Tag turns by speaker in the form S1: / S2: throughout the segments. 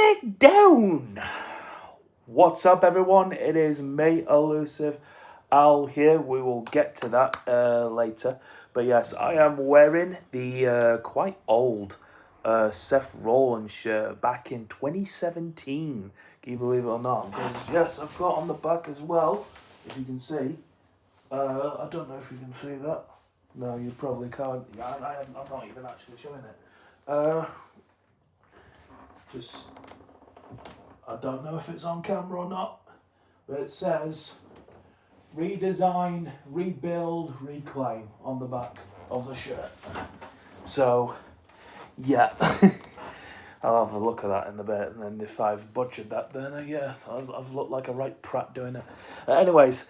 S1: it down. What's up, everyone? It is me, ElusiveOwl here. We will get to that later. But yes, I am wearing the quite old Seth Rollins shirt back in 2017. Can you believe it or not? Because yes, I've got on the back as well, if you can see. I don't know if you can see that. No, you probably can't. I'm not even actually showing it. I don't know if it's on camera or not, but it says redesign, rebuild, reclaim on the back of the shirt. So, yeah, I'll have a look at that in a bit, and then if I've butchered that, then yeah, I've looked like a right prat doing it. Anyways,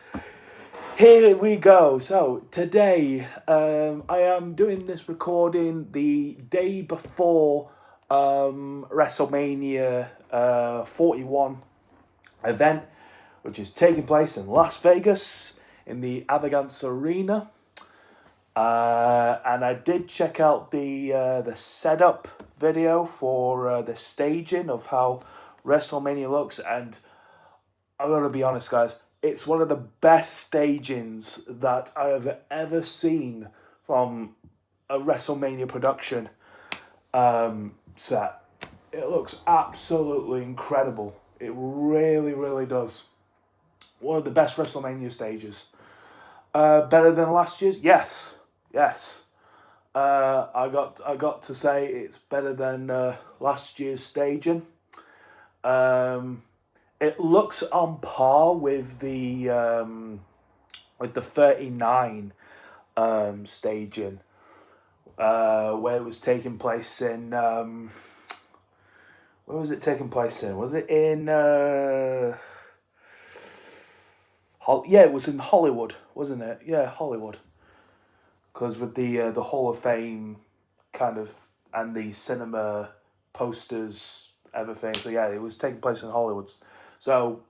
S1: here we go. So today, I am doing this recording the day before WrestleMania 41 event, which is taking place in Las Vegas in the Avogance Arena. And I did check out the setup video for the staging of how WrestleMania looks, and I'm gonna be honest, guys, it's one of the best stagings that I have ever seen from a WrestleMania production set. It looks absolutely incredible. It really, really does. One of the best WrestleMania stages. Better than last year's? Yes. I got to say it's better than last year's staging. It looks on par with the 39 staging, where it was taking place in where was it taking place in? Was it in it was in Hollywood, wasn't it? Yeah, Hollywood. Because with the Hall of Fame kind of and the cinema posters, everything. So yeah, it was taking place in Hollywood. So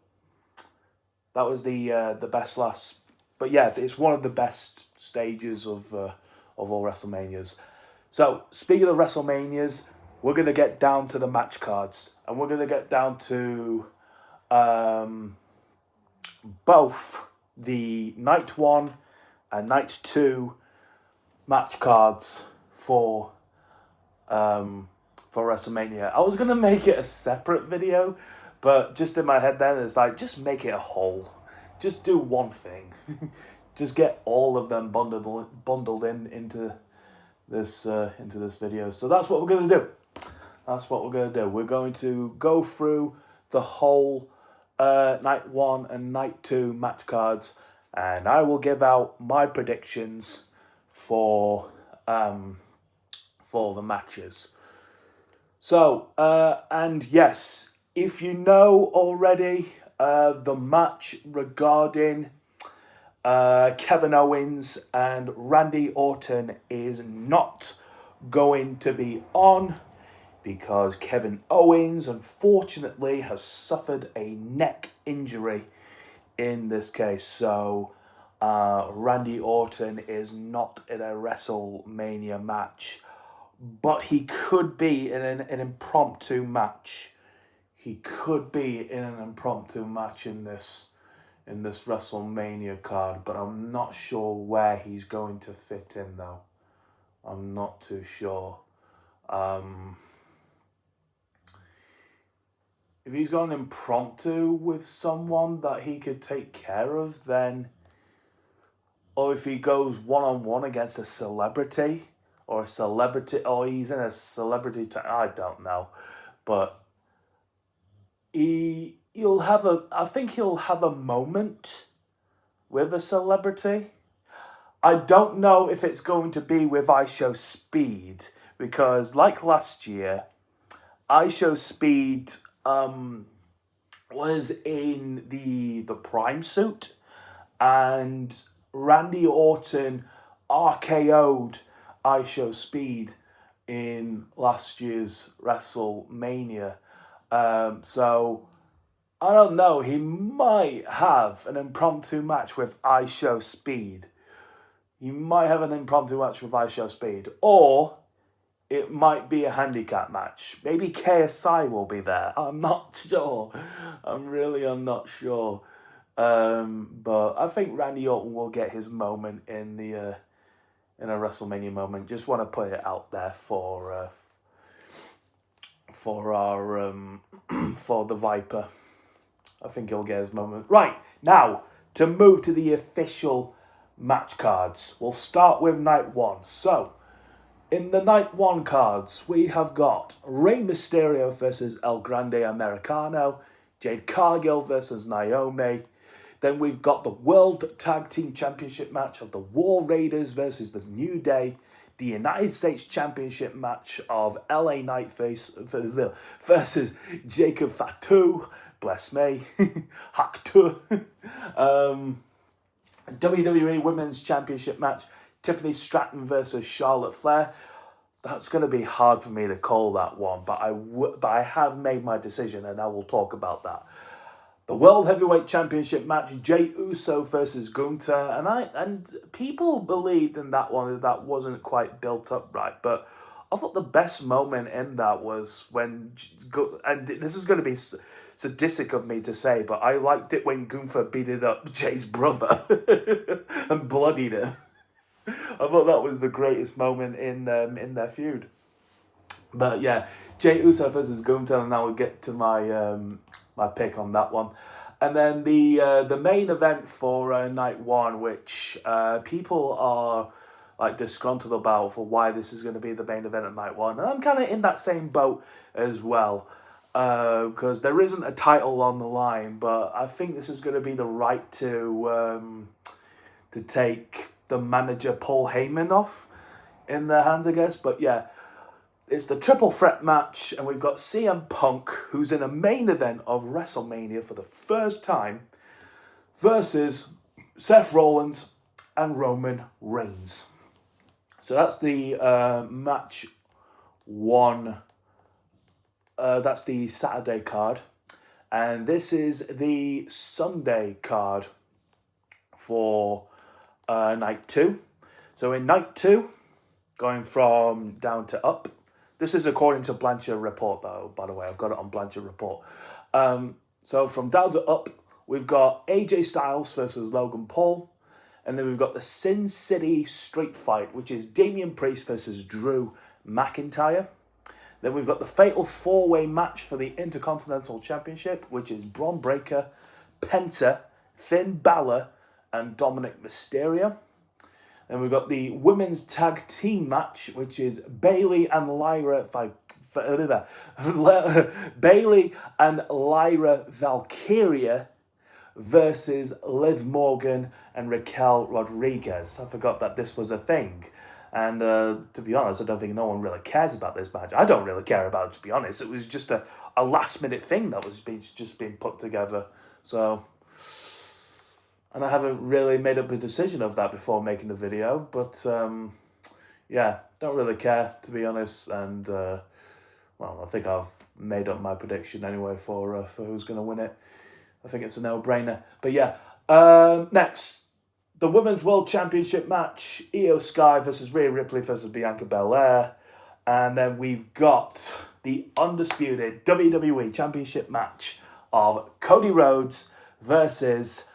S1: that was the best last. But yeah, it's one of the best stages of all WrestleManias. So speaking of WrestleManias, we're gonna get down to the match cards, and we're gonna get down to both the night 1 and night 2 match cards for WrestleMania. I was gonna make it a separate video, but just in my head then it's like, just make it a whole. Just do one thing. Just get all of them bundled into this video. So that's what we're gonna do. We're going to go through the whole night 1 and night 2 match cards, and I will give out my predictions for the matches. So, and yes, if you know already, the match regarding Kevin Owens and Randy Orton is not going to be on, because Kevin Owens, unfortunately, has suffered a neck injury in this case. So, Randy Orton is not in a WrestleMania match, but he could be in an impromptu match. He could be in an impromptu match in this WrestleMania card, but I'm not sure where he's going to fit in, though. I'm not too sure. If he's got an impromptu with someone that he could take care of, then, or if he goes one-on-one against a celebrity, or he's in a celebrity, I don't know, but I think he'll have a moment with a celebrity. I don't know if it's going to be with IShow Speed, because like last year, IShow Speed was in the Prime suit, and Randy Orton RKO'd IShow Speed in last year's WrestleMania. So I don't know, he might have an impromptu match with IShow Speed. Or it might be a handicap match. Maybe KSI will be there. I'm not sure. I'm not sure. But I think Randy Orton will get his moment in the in a WrestleMania moment. Just want to put it out there for our for the Viper. I think he'll get his moment. Right, now to move to the official match cards. We'll start with night one. So, in the night one cards, we have got Rey Mysterio versus El Grande Americano, Jade Cargill versus Naomi. Then we've got the World Tag Team Championship match of the War Raiders versus the New Day, the United States Championship match of LA Knight versus Jacob Fatu, bless me, Haktu. WWE Women's Championship match, Tiffany Stratton versus Charlotte Flair. That's going to be hard for me to call that one, but I have made my decision and I will talk about that. The World Heavyweight Championship match, Jey Uso versus Gunther, and people believed in that one that wasn't quite built up right, but I thought the best moment in that was when, and this is going to be sadistic of me to say, but I liked it when Gunther beated up Jay's brother and bloodied him. I thought that was the greatest moment in their feud. But yeah, Jey Uso versus Gunther, and I will get to my my pick on that one. And then the main event for night one, which people are like disgruntled about for why this is going to be the main event at night one. And I'm kind of in that same boat as well, because there isn't a title on the line, but I think this is going to be the right to take the manager Paul Heyman off in their hands, I guess. But yeah, it's the triple threat match, and we've got CM Punk, who's in a main event of WrestleMania for the first time, versus Seth Rollins and Roman Reigns. So that's the match one. That's the Saturday card. And this is the Sunday card for night two. So in night two, going from down to up, this is according to Blanchard Report, though, by the way. I've got it on Blanchard Report. So from down to up, we've got AJ Styles versus Logan Paul. And then we've got the Sin City Street Fight, which is Damian Priest versus Drew McIntyre. Then we've got the Fatal 4-Way match for the Intercontinental Championship, which is Braun Breaker, Penta, Finn Balor, and Dominic Mysterio. Then we've got the Women's Tag Team match, which is Bayley and Lyra Valkyria versus Liv Morgan and Raquel Rodriguez. I forgot that this was a thing. And to be honest, I don't think no one really cares about this match. I don't really care about it, to be honest. It was just a last-minute thing that was just being put together. So, and I haven't really made up a decision of that before making the video. But, yeah, don't really care, to be honest. And, well, I think I've made up my prediction anyway for who's going to win it. I think it's a no-brainer. But, yeah, next. The Women's World Championship match, Io Sky versus Rhea Ripley versus Bianca Belair. And then we've got the undisputed WWE Championship match of Cody Rhodes versus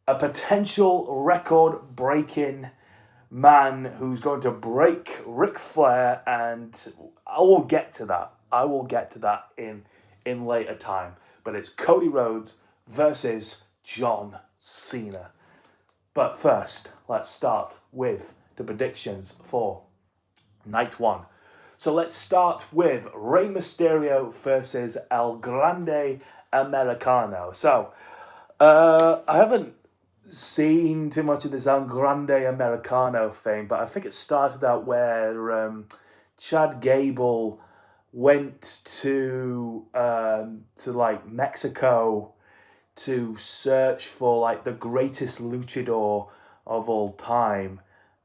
S1: a potential record-breaking man who's going to break Ric Flair. And I will get to that. I will get to that in later time. But it's Cody Rhodes versus John Cena. But first, let's start with the predictions for night one. So let's start with Rey Mysterio versus El Grande Americano. So, I haven't seen too much of this El Grande Americano thing, but I think it started out where Chad Gable went to like Mexico to search for like the greatest luchador of all time,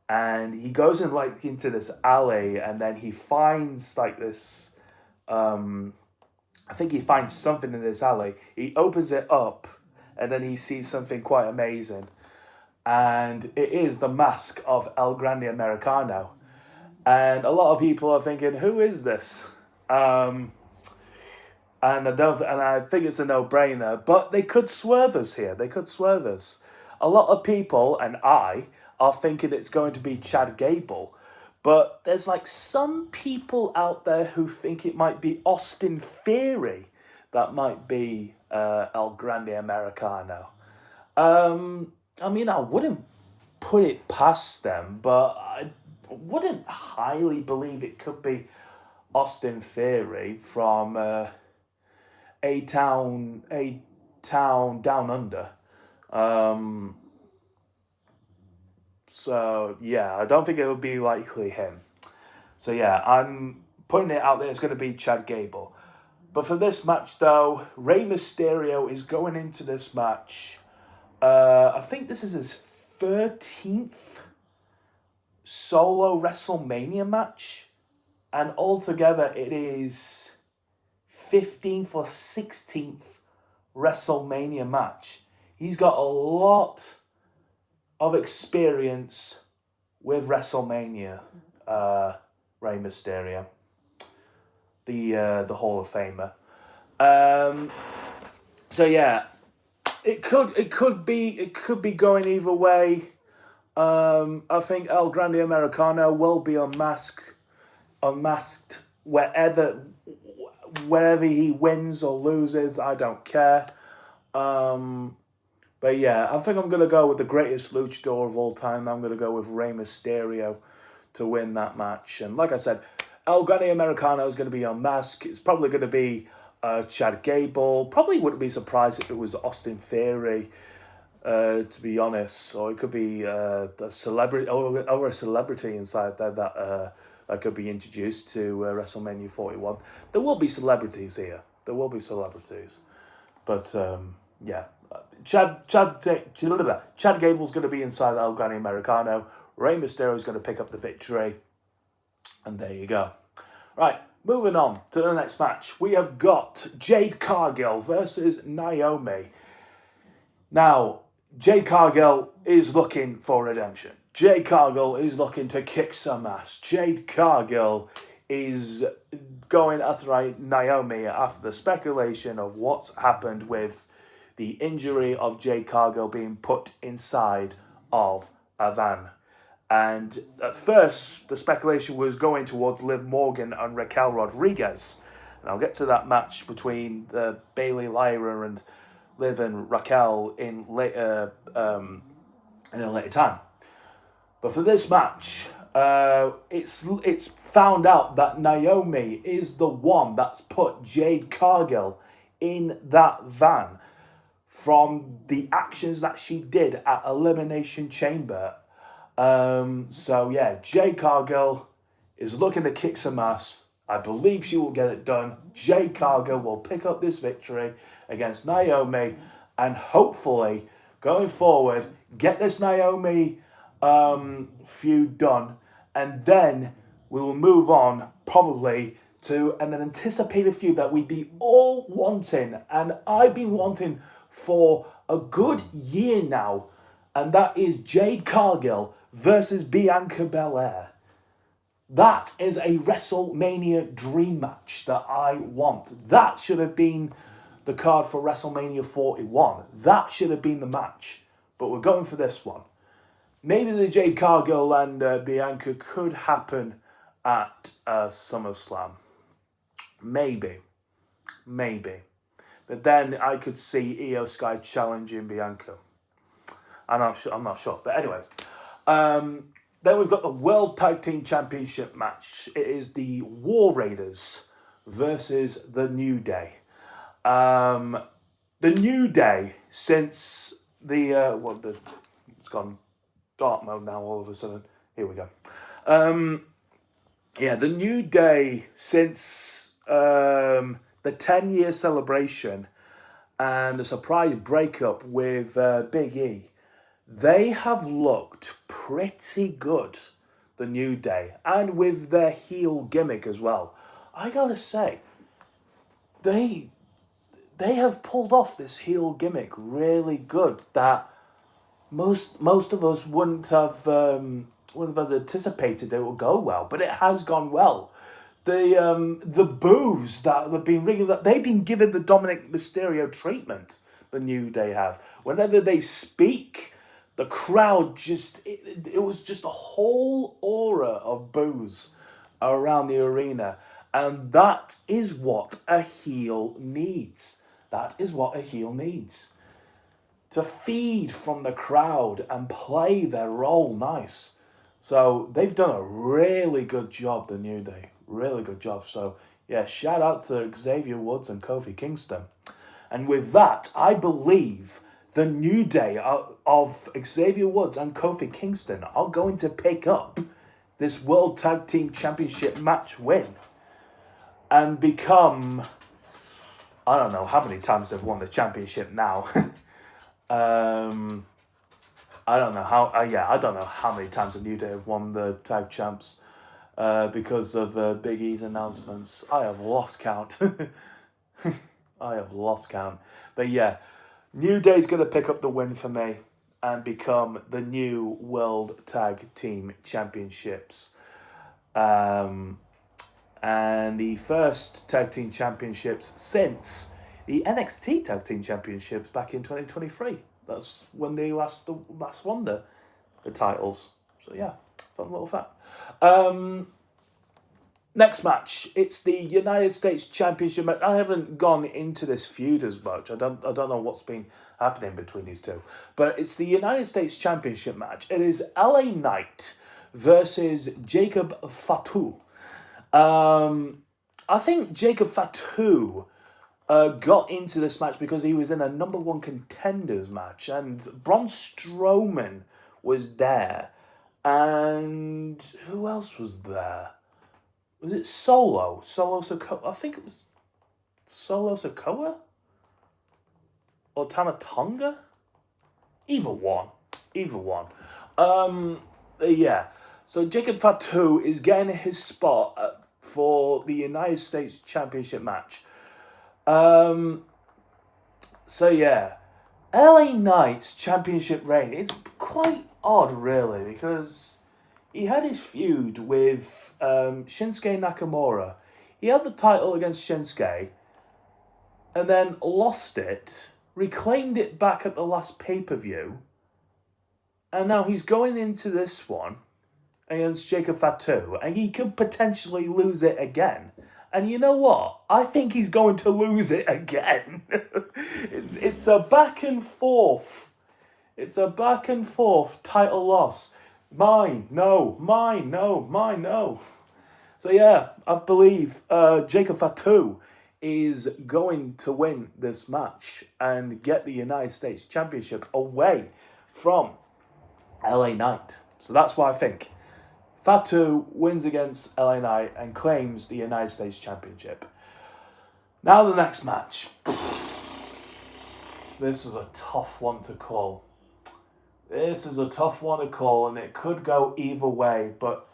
S1: and he goes into this alley, and then he finds like this I think he finds something in this alley. He opens it up, and then he sees something quite amazing, and it is the mask of El Grande Americano. And a lot of people are thinking, who is this? And I think it's a no-brainer, but they could swerve us here. They could swerve us. A lot of people, and I, are thinking it's going to be Chad Gable. But there's like some people out there who think it might be Austin Theory that might be El Grande Americano. I mean, I wouldn't put it past them, but I wouldn't highly believe it could be Austin Theory from a town down under. So yeah, I don't think it would be likely him. So yeah, I'm putting it out there. It's going to be Chad Gable. But for this match though, Rey Mysterio is going into this match. I think this is his 13th solo WrestleMania match, and altogether it is 15th or 16th WrestleMania match. He's got a lot of experience with WrestleMania, Rey Mysterio, the Hall of Famer. So yeah, it could be going either way. I think El Grande Americano will be unmasked wherever he wins or loses. I don't care. But yeah, I think I'm going to go with the greatest luchador of all time. I'm going to go with Rey Mysterio to win that match. And like I said, El Grande Americano is going to be unmasked. It's probably going to be Chad Gable. Probably wouldn't be surprised if it was Austin Theory, to be honest. Or it could be a celebrity or a celebrity inside there that could be introduced to WrestleMania 41. There will be celebrities here. There will be celebrities. But yeah, Chad Gable's going to be inside El Grande Americano. Rey Mysterio is going to pick up the victory. And there you go. Right, moving on to the next match. We have got Jade Cargill versus Naomi. Now, Jade Cargill is looking for redemption. Jade Cargill is looking to kick some ass. Jade Cargill is going after Naomi after the speculation of what's happened with the injury of Jade Cargill being put inside of a van. And at first, the speculation was going towards Liv Morgan and Raquel Rodriguez. And I'll get to that match between Bayley Lyra and Liv and Raquel in a later time. But for this match, it's found out that Naomi is the one that's put Jade Cargill in that van from the actions that she did at Elimination Chamber. So yeah, Jade Cargill is looking to kick some ass. I believe she will get it done. Jade Cargill will pick up this victory against Naomi and hopefully, going forward, get this Naomi feud done, and then we will move on probably to an anticipated feud that we'd be all wanting, and I've been wanting for a good year now, and that is Jade Cargill versus Bianca Belair. That is a WrestleMania dream match that I want. That should have been the card for WrestleMania 41. That should have been the match, but we're going for this one. Maybe the Jade Cargill and Bianca could happen at SummerSlam. Maybe. But then I could see Io Sky challenging Bianca. I'm not sure. But anyways. Then we've got the World Tag Team Championship match. It is the War Raiders versus the New Day. The New Day, since it's gone dark mode now all of a sudden. Here we go. The New Day, since the 10-year celebration and the surprise breakup with Big E, they have looked pretty good, the New Day, and with their heel gimmick as well. I gotta say, they have pulled off this heel gimmick really good that most of us wouldn't have wouldn't have anticipated it would go well, but it has gone well. The boos that have been ringing, that they've been given the Dominic Mysterio treatment. The New Day have. Whenever they speak, the crowd it was just a whole aura of boos around the arena, and that is what a heel needs. That is what a heel needs. To feed from the crowd and play their role nice. So they've done a really good job, the New Day. Really good job. So yeah, shout out to Xavier Woods and Kofi Kingston. And with that, I believe the New Day of Xavier Woods and Kofi Kingston are going to pick up this World Tag Team Championship match win and become, I don't know how many times they've won the championship now. I don't know how many times the New Day have won the tag champs because of Big E's announcements. I have lost count. I have lost count. But yeah, New Day's going to pick up the win for me and become the new World Tag Team Championships. And the first Tag Team Championships since the NXT Tag Team Championships back in 2023. That's when they last won the titles. So yeah, fun little fact. Next match, it's the United States Championship match. I haven't gone into this feud as much. I don't know what's been happening between these two. But it's the United States Championship match. It is LA Knight versus Jacob Fatu. I think Jacob Fatu got into this match because he was in a number one contenders match. And Braun Strowman was there. And who else was there? Was it Solo Sikoa? I think it was Solo Sikoa? Or Tamatonga? Either one. Yeah. So Jacob Fatu is getting his spot for the United States Championship match. So yeah. LA Knight's championship reign, it's quite odd really, because he had his feud with Shinsuke Nakamura. He had the title against Shinsuke and then lost it, reclaimed it back at the last pay-per-view, and now he's going into this one against Jacob Fatu, and he could potentially lose it again. And you know what? I think he's going to lose it again. It's a back and forth. It's a back and forth title loss. Mine, no. So yeah, I believe Jacob Fatu is going to win this match and get the United States Championship away from LA Knight. So that's what I think. Fatu wins against LA Knight and claims the United States Championship. Now the next match. This is a tough one to call. And it could go either way, but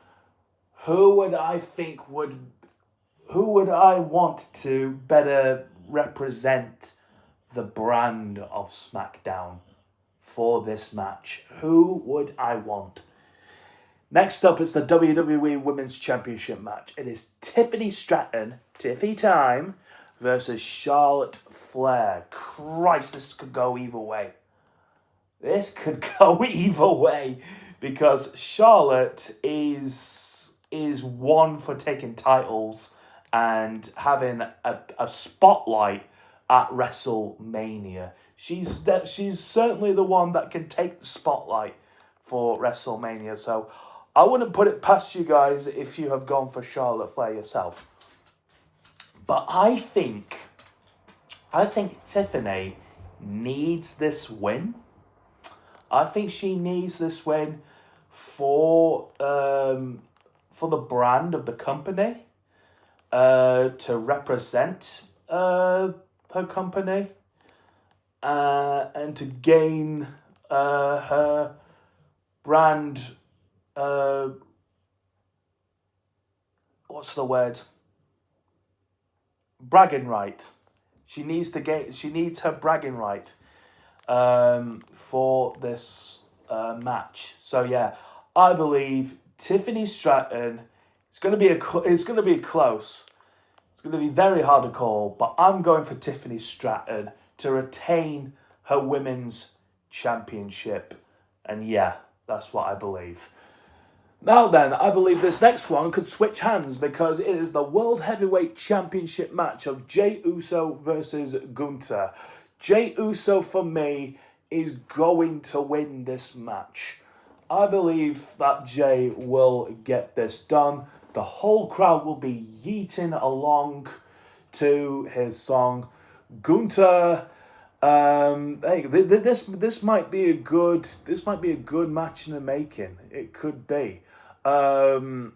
S1: who would I want to better represent the brand of SmackDown for this match? Who would I want? Next up is the WWE Women's Championship match. It is Tiffany Stratton, Tiffy time, versus Charlotte Flair. Christ, this could go either way. Because Charlotte is one for taking titles and having a spotlight at WrestleMania. She's certainly the one that can take the spotlight for WrestleMania. So I wouldn't put it past you guys if you have gone for Charlotte Flair yourself. But I think Tiffany needs this win. I think she needs this win for the brand of the company, to represent her company, and to gain her brand. What's the word? Bragging right. She needs her bragging right for this match. So yeah, I believe Tiffany Stratton. It's going to be it's going to be close. It's going to be very hard to call, but I'm going for Tiffany Stratton to retain her women's championship. And yeah, that's what I believe. Now then, I believe this next one could switch hands because it is the World Heavyweight Championship match of Jey Uso versus Gunther. Jey Uso, for me, is going to win this match. I believe that Jey will get this done. The whole crowd will be yeeting along to his song. Gunther, hey, this might be a good match in the making. It could be. Although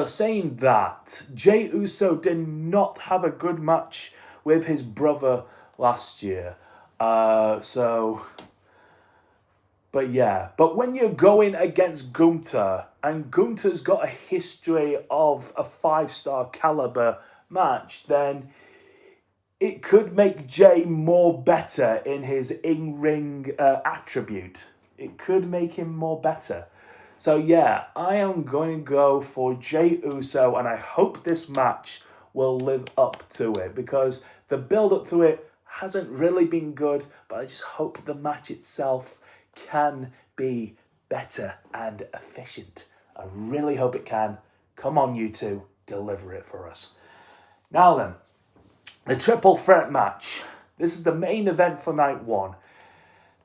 S1: saying that, Jey Uso did not have a good match with his brother last year. But when you're going against Gunther, and Gunther's got a history of a 5-star caliber match, then it could make Jey more better in his in-ring attribute. It could make him more better. So yeah, I am going to go for Jey Uso, and I hope this match will live up to it because the build-up to it hasn't really been good, but I just hope the match itself can be better and efficient. I really hope it can. Come on, you two, deliver it for us. Now then, the triple threat match. This is the main event for night one.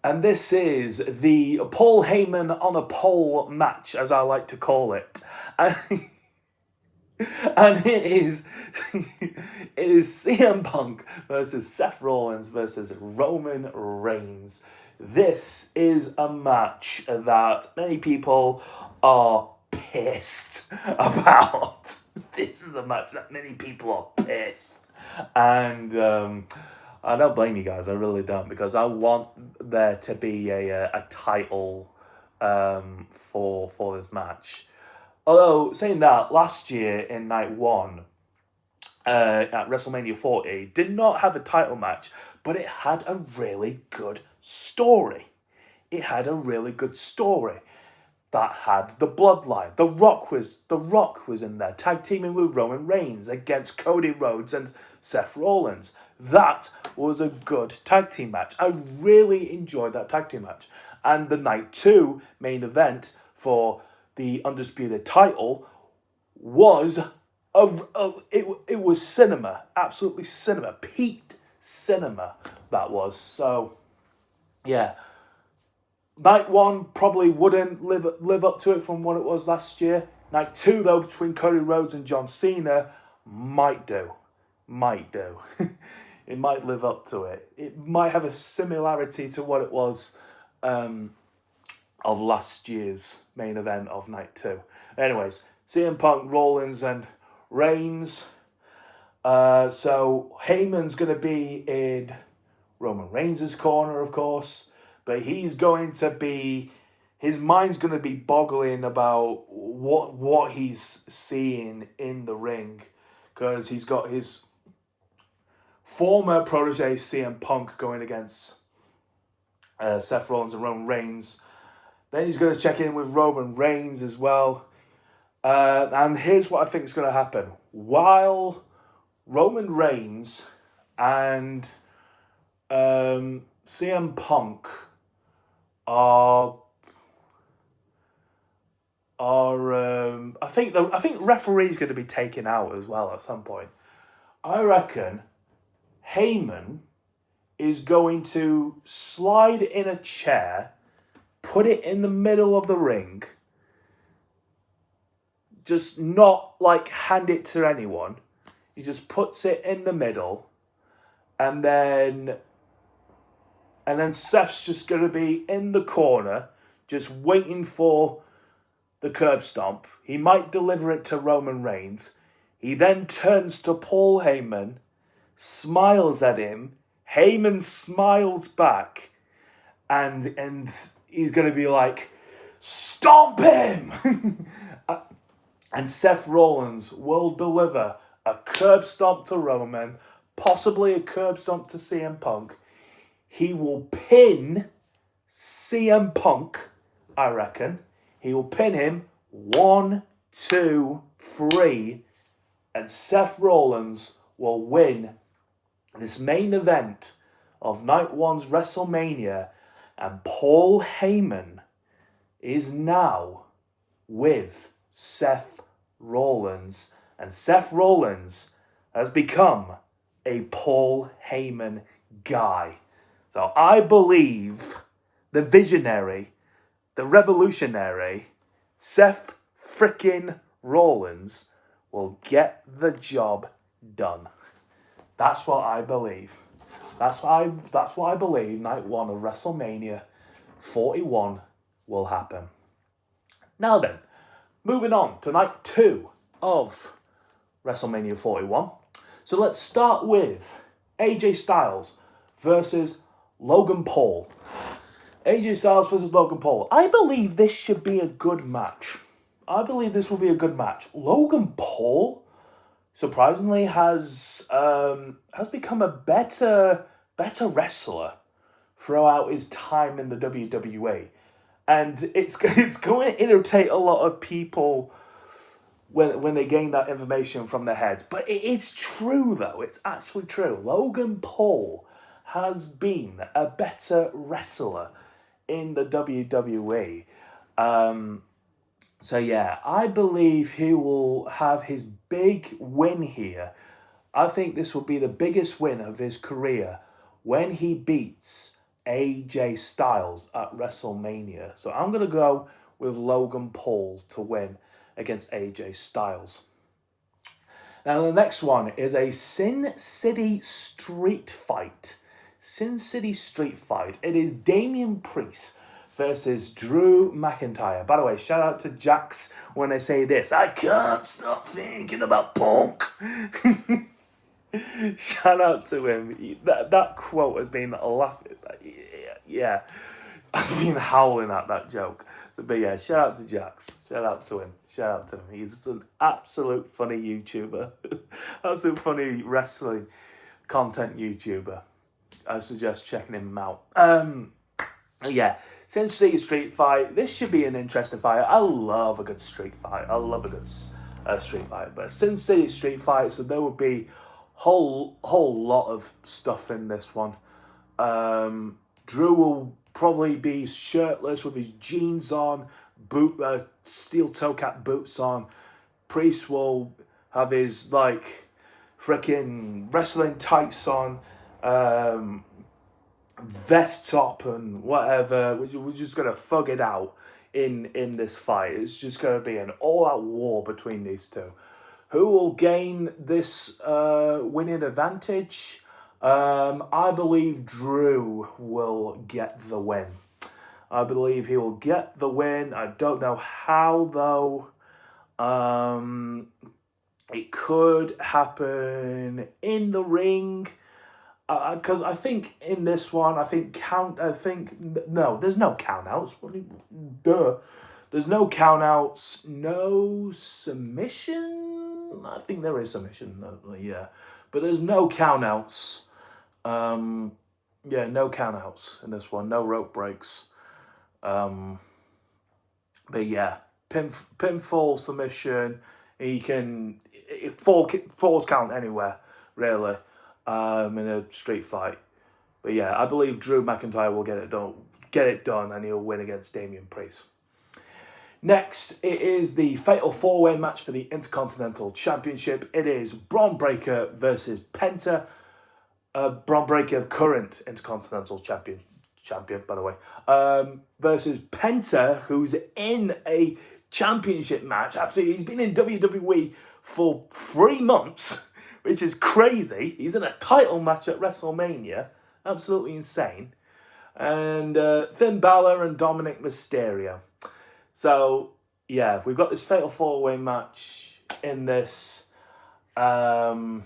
S1: And this is the Paul Heyman on a pole match, as I like to call it. And it is CM Punk versus Seth Rollins versus Roman Reigns. This is a match that many people are pissed about. This is a match that many people are pissed. And I don't blame you guys, I really don't, because I want there to be a title for this match. Although, saying that, last year in night one, at WrestleMania 40, did not have a title match, but it had a really good story. It had a really good story that had the bloodline. The Rock was in there, tag teaming with Roman Reigns against Cody Rhodes and Seth Rollins. That was a good tag team match. I really enjoyed that tag team match. And the night two main event for the Undisputed title was it was cinema, absolutely cinema, peaked cinema that was. So yeah, night one probably wouldn't live up to it from what it was last year. Night two though, between Cody Rhodes and John Cena, might do. It might live up to it. It might have a similarity to what it was of last year's main event of night two. Anyways, CM Punk, Rollins, and Reigns. So Heyman's going to be in Roman Reigns' corner, of course, but he's going to be, his mind's going to be boggling about what he's seeing in the ring, because he's got his former protege CM Punk going against Seth Rollins and Roman Reigns. Then he's going to check in with Roman Reigns as well. And here's what I think is going to happen. While Roman Reigns and CM Punk are I think referee's going to be taken out as well at some point. I reckon Heyman is going to slide in a chair, put it in the middle of the ring, just not like hand it to anyone. He just puts it in the middle, and then Seth's just going to be in the corner, just waiting for the curb stomp. He might deliver it to Roman Reigns. He then turns to Paul Heyman, smiles at him. Heyman smiles back, and he's going to be like, "Stomp him!" And Seth Rollins will deliver a curb stomp to Roman, possibly a curb stomp to CM Punk. He will pin CM Punk, I reckon. He will pin him 1, 2, 3, and Seth Rollins will win this main event of Night 1's WrestleMania, and Paul Heyman is now with Seth Rollins, and Seth Rollins has become a Paul Heyman guy. So I believe the visionary, the revolutionary, Seth frickin' Rollins will get the job done. That's what I believe. That's what I believe Night 1 of WrestleMania 41 will happen. Now then, moving on to Night 2 of WrestleMania 41. So let's start with AJ Styles versus Logan Paul. AJ Styles versus Logan Paul. I believe this should be a good match. I believe this will be a good match. Logan Paul, surprisingly, has become a better wrestler throughout his time in the WWE. And it's going to irritate a lot of people when they gain that information from their heads. But it is true, though. It's actually true. Logan Paul has been a better wrestler in the WWE. So yeah, I believe he will have his big win here. I think this will be the biggest win of his career when he beats AJ Styles at WrestleMania. So I'm going to go with Logan Paul to win against AJ Styles. Now the next one is a Sin City Street Fight. Sin City Street Fight. It is Damian Priest versus Drew McIntyre. By the way, shout out to Jax when I say this. I can't stop thinking about Punk. Shout out to him. That quote has been laughing. Yeah. I've been howling at that joke. So, but yeah, shout out to Jax. Shout out to him. He's an absolute funny YouTuber. Absolute funny wrestling content YouTuber. I suggest checking him out. Yeah, Sin City Street Fight. This should be an interesting fight. I love a good street fight. Street fight. But Sin City Street Fight, so there would be whole lot of stuff in this one. Drew will probably be shirtless with his jeans on, steel toe cap boots on. Priest will have his freaking wrestling tights on, vest top and whatever. We're just gonna thug it out in this fight. It's just gonna be an all-out war between these two. Who will gain this winning advantage? I believe Drew will get the win. I believe he will get the win. I don't know how, though. It could happen in the ring. Because I think in this one, no, there's no countouts. Duh. There's no countouts. No submission. I think there is submission. Yeah, but there's no countouts. No countouts in this one. No rope breaks. But yeah, pinfall submission. He can falls count anywhere really. In a street fight. But yeah, I believe Drew McIntyre will get it done, and he'll win against Damian Priest. Next, it is the Fatal 4-Way match for the Intercontinental Championship. It is Bron Breakker versus Penta. Bron Breakker, current Intercontinental Champion, by the way, versus Penta, who's in a championship match after he's been in WWE for 3 months. Which is crazy. He's in a title match at WrestleMania. Absolutely insane. And Finn Balor and Dominic Mysterio. So, yeah, we've got this Fatal 4-Way match in this. Yeah.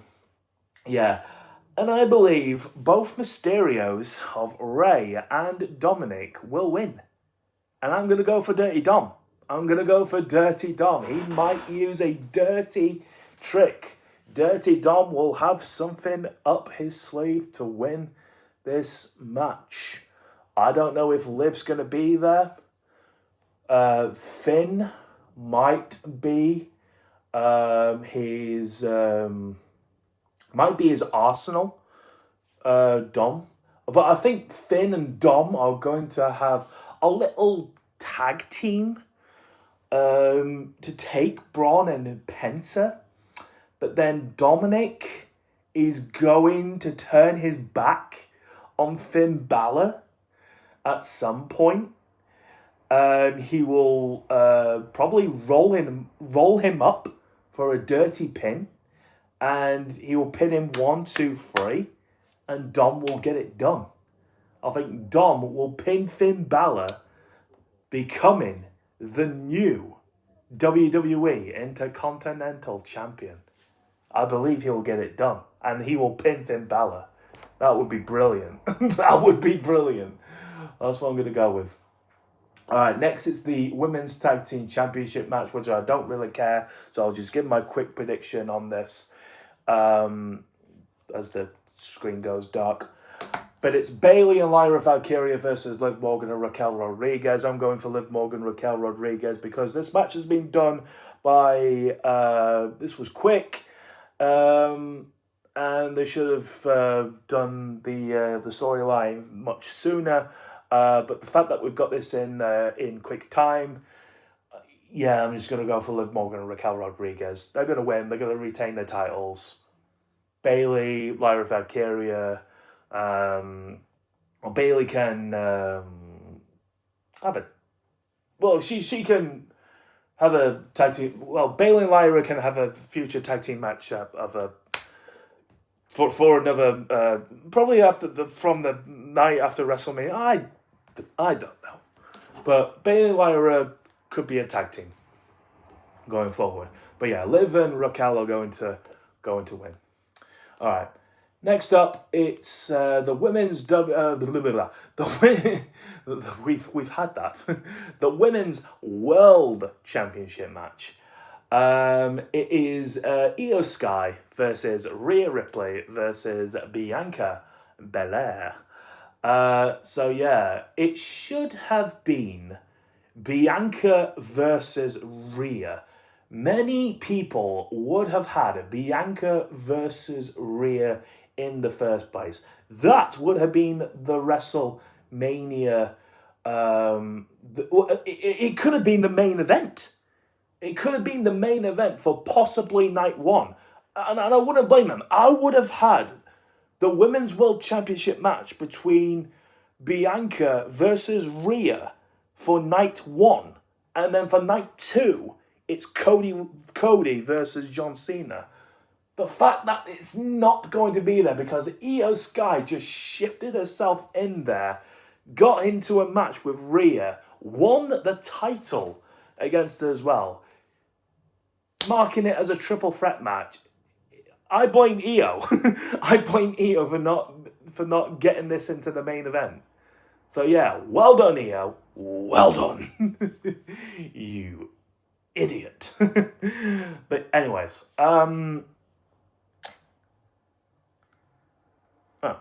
S1: And I believe both Mysterios of Rey and Dominic will win. And I'm going to go for Dirty Dom. He might use a dirty trick. Dirty Dom will have something up his sleeve to win this match. I don't know if Liv's going to be there. Finn might be his Arsenal, Dom. But I think Finn and Dom are going to have a little tag team to take Braun and Penta. But then Dominic is going to turn his back on Finn Balor at some point. He will probably roll him up for a dirty pin, and he will pin him 1, 2, 3, and Dom will get it done. I think Dom will pin Finn Balor, becoming the new WWE Intercontinental Champion. I believe he'll get it done, and he will pin Finn Balor. That would be brilliant. That would be brilliant. That's what I'm going to go with. All right, next it's the Women's Tag Team Championship match, which I don't really care, so I'll just give my quick prediction on this as the screen goes dark. But it's Bayley and Lyra Valkyria versus Liv Morgan and Raquel Rodriguez. I'm going for Liv Morgan, Raquel Rodriguez, because this match has been done by... this was quick, and they should have done the storyline much sooner. But the fact that we've got this in quick time, yeah, I'm just going to go for Liv Morgan and Raquel Rodriguez. They're going to win. They're going to retain their titles. Bayley, Lyra Valkyria, Bayley can have it. Well, she can have a tag team. Well, Bayley and Lyra can have a future tag team match for another probably from the night after WrestleMania. I don't know, but Bayley and Lyra could be a tag team going forward. But yeah, Liv and Raquel are going to win. All right. Next up, it's the women's we've had that the women's World Championship match. It is Io Sky versus Rhea Ripley versus Bianca Belair. So yeah, it should have been Bianca versus Rhea. Many people would have had Bianca versus Rhea in the first place. That would have been the WrestleMania. It could have been the main event. It could have been the main event for possibly night one. And I wouldn't blame them. I would have had the Women's World Championship match between Bianca versus Rhea for night one. And then for night two, it's Cody versus John Cena. The fact that it's not going to be there because Io Sky just shifted herself in there, got into a match with Rhea, won the title against her as well, marking it as a triple threat match. I blame Io. I blame Io for not getting this into the main event. So yeah, well done, Io. Well done. You idiot. But anyways, oh,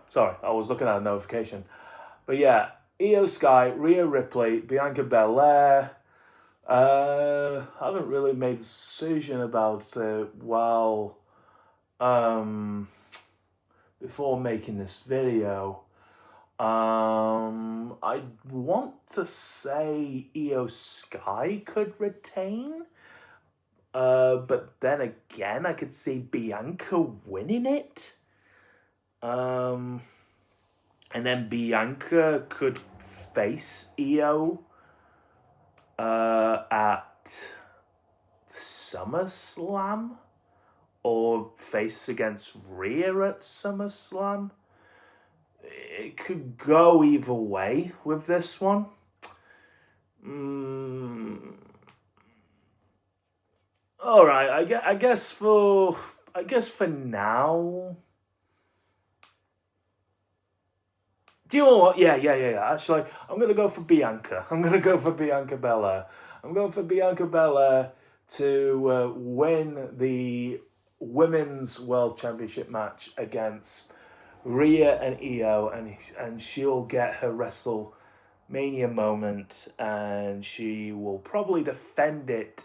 S1: sorry, I was looking at a notification. But yeah, Io Sky, Rhea Ripley, Bianca Belair. I haven't really made a decision about it while before making this video. I want to say Io Sky could retain. But then again, I could see Bianca winning it. And then Bianca could face Io at SummerSlam, or face against Rhea at SummerSlam. It could go either way with this one. All right, I guess for now. Do you know what? Yeah. Actually, I'm going to go for Bianca. I'm going to go for Bianca Belair. I'm going for Bianca Belair to win the Women's World Championship match against Rhea and Io, and she'll get her WrestleMania Mania moment, and she will probably defend it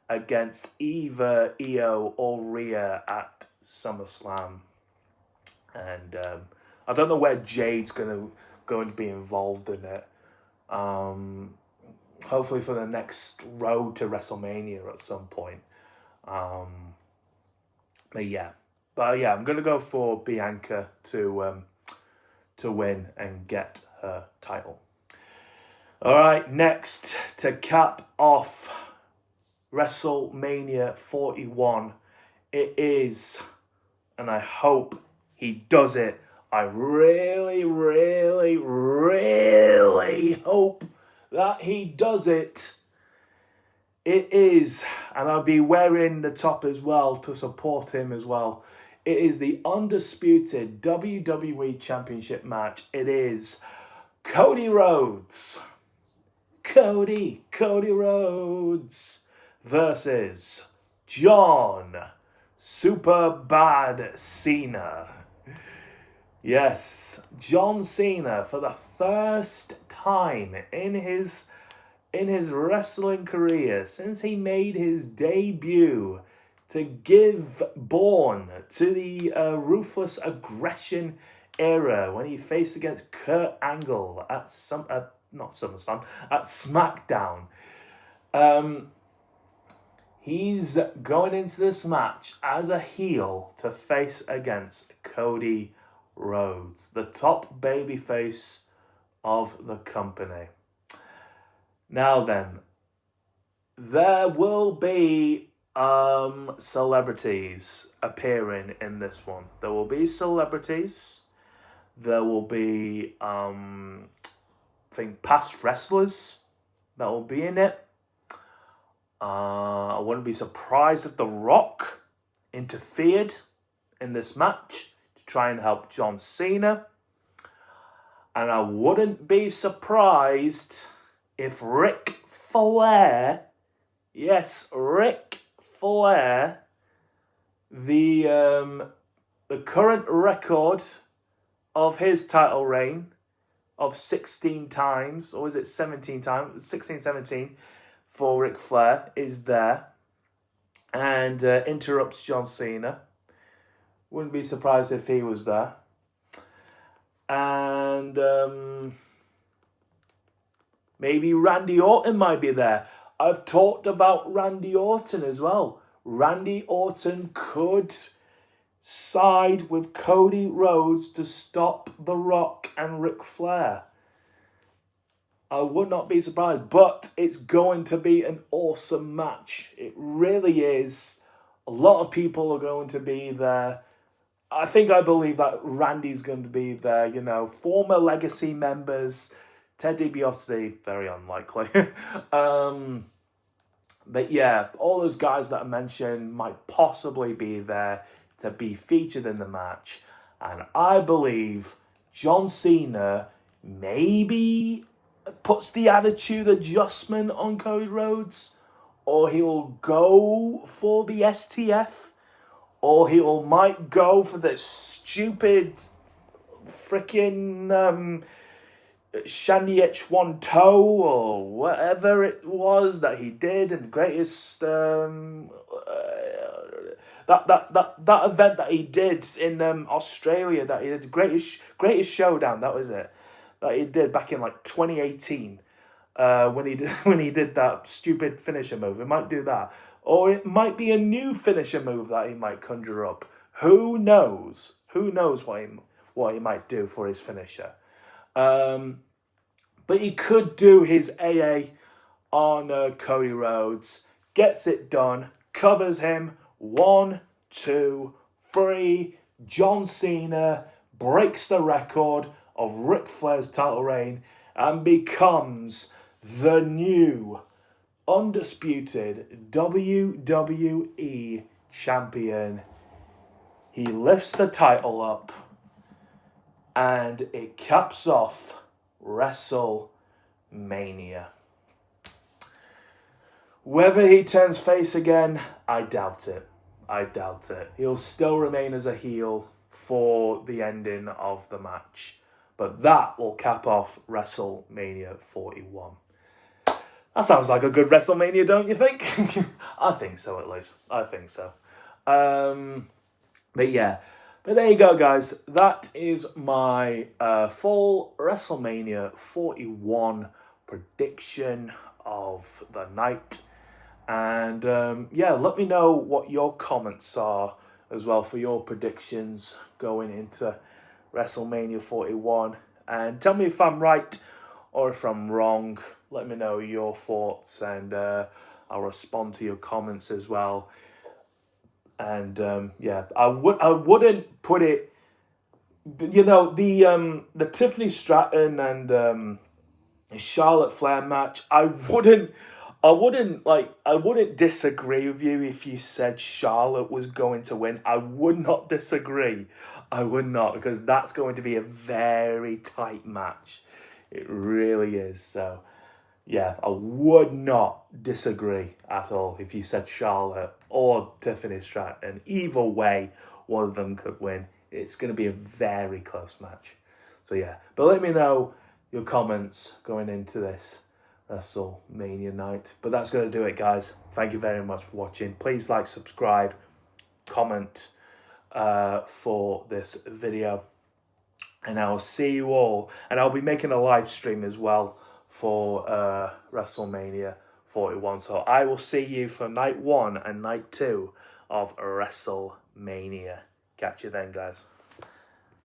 S1: against either Io or Rhea at SummerSlam. And I don't know where Jade's going to be involved in it. Hopefully for the next road to WrestleMania at some point. But yeah, I'm gonna go for Bianca to win and get her title. All right, next to cap off WrestleMania 41, it is, and I hope he does it. I really, really, really hope that he does it. It is, and I'll be wearing the top as well to support him as well. It is the undisputed WWE Championship match. It is Cody Rhodes. Cody Rhodes versus John Superbad Cena. Yes, John Cena, for the first time in his wrestling career, since he made his debut, to give born to the Ruthless Aggression era when he faced against Kurt Angle at at SmackDown. He's going into this match as a heel to face against Cody Rhodes, the top babyface of the company. Now then, there will be celebrities appearing in this one. There will be celebrities. There will be past wrestlers that will be in it. I wouldn't be surprised if The Rock interfered in this match to try and help John Cena. And I wouldn't be surprised if Ric Flair, yes, Ric Flair, the current record of his title reign of 16 times, or is it 17 times? 16, 17 for Ric Flair is there and interrupts John Cena. Wouldn't be surprised if he was there. And maybe Randy Orton might be there. I've talked about Randy Orton as well. Randy Orton could side with Cody Rhodes to stop The Rock and Ric Flair. I would not be surprised, but it's going to be an awesome match. It really is. A lot of people are going to be there. I believe that Randy's going to be there, former Legacy members, Ted DiBiase, very unlikely. But yeah, all those guys that I mentioned might possibly be there to be featured in the match. And I believe John Cena maybe puts the attitude adjustment on Cody Rhodes, or he'll go for the STF, or might go for the stupid freaking Shandy H1 toe or whatever it was that he did in the greatest that event that he did in Australia, that he did, greatest showdown, that was it, that he did back in 2018 when he did that stupid finisher move. It might do that, or it might be a new finisher move that he might conjure up. Who knows what he might do for his finisher. But he could do his AA on Cody Rhodes, gets it done, covers him, 1, 2, 3, John Cena breaks the record of Ric Flair's title reign and becomes the new undisputed WWE champion. He lifts the title up and it caps off WrestleMania. Whether he turns face again, I doubt it. He'll still remain as a heel for the ending of the match. But that will cap off WrestleMania 41. That sounds like a good WrestleMania, don't you think? I think so, at least. I think so. But yeah. But there you go, guys. That is my full WrestleMania 41 prediction of the night. And yeah, let me know what your comments are as well for your predictions going into WrestleMania 41. And tell me if I'm right or if I'm wrong. Let me know your thoughts, and I'll respond to your comments as well. And yeah, I wouldn't put it. You know, the Tiffany Stratton and Charlotte Flair match. I wouldn't disagree with you if you said Charlotte was going to win. I would not disagree. I would not, because that's going to be a very tight match. It really is. So, yeah, I would not disagree at all if you said Charlotte or Tiffany Stratton. Either way, one of them could win. It's going to be a very close match. So, yeah. But let me know your comments going into this WrestleMania night. But that's going to do it, guys. Thank you very much for watching. Please like, subscribe, comment for this video. And I'll see you all. And I'll be making a live stream as well for WrestleMania 41. So I will see you for night 1 and night 2 of WrestleMania. Catch you then, guys.